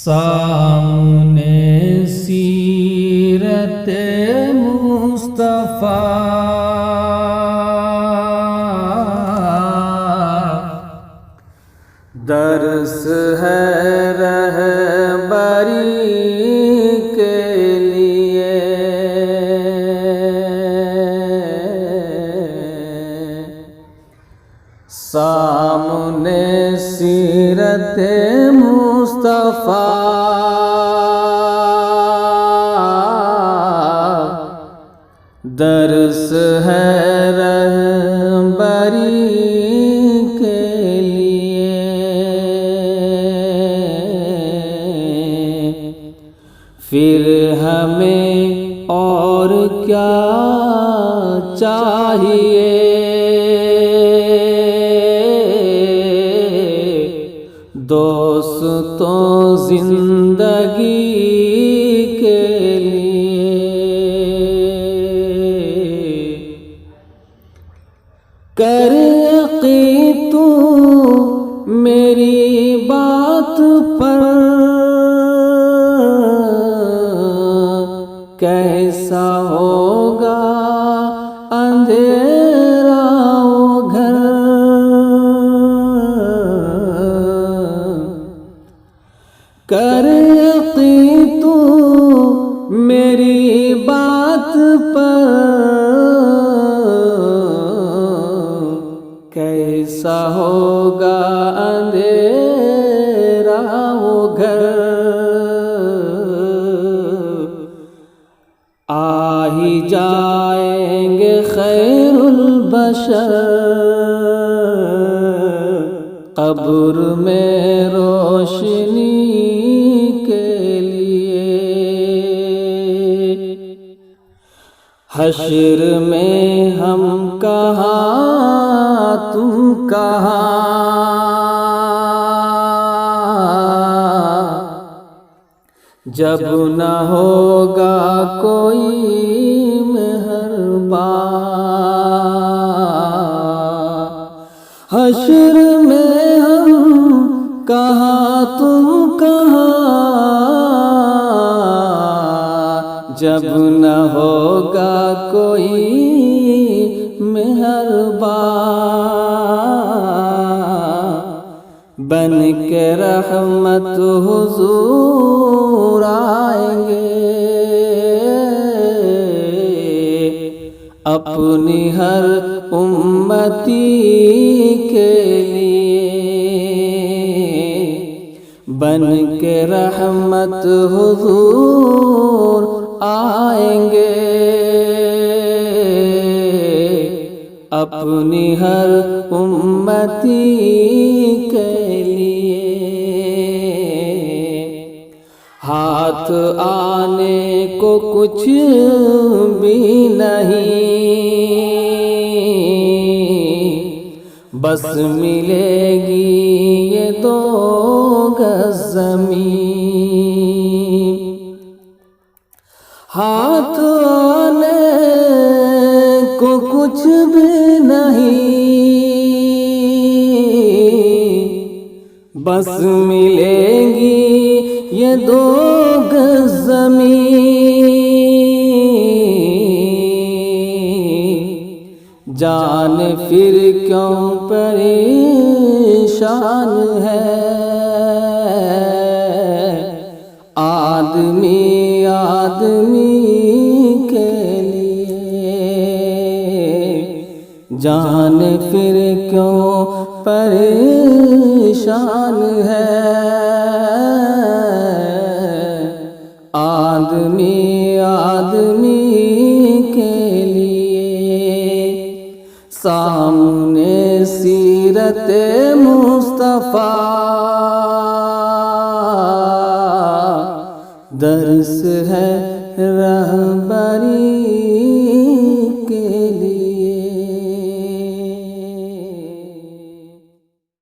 سامنے سیرت مصطفیٰ درس ہے رہبری کے لیے، سامنے سیرت مصطفیٰ درس ہے رہبری کے لیے، پھر ہمیں اور کیا چاہیے، دوستوں زندگی کے لیے، کر یقین تو میری بات پر، کیسا ہوگا اندھیرا وہ گھر، کر یقین تو میری بات پر، کیسا ہوگا اندھیرا وہ گھر، آ ہی جائیں گے خیر البشر قبر میں روشنی کے لیے، حشر میں ہم کہاں تم کہاں، جب نہ ہوگا کوئی مہربان، حشر میں ہم کہاں تم کہاں، جب نہ ہوگا کوئی مہربان، بن کے رحمت حضور آئیں گے، اپنی ہر امتی کے لیے، بن کے رحمت حضور آئیں گے، اپنی ہر امتی کے لیے، ہاتھ آنے کو کچھ بھی نہیں، بس ملے گی یہ 2 گز زمین، ہاتھ آنے کو کچھ بھی نہیں، بس ملے گی یہ 2 گز زمین، جان پھر کیوں پریشان ہے، آدمی کے لیے، جان پھر کیوں پریشان ہے، آدمی کے لیے، سامنے سیرت مصطفیٰ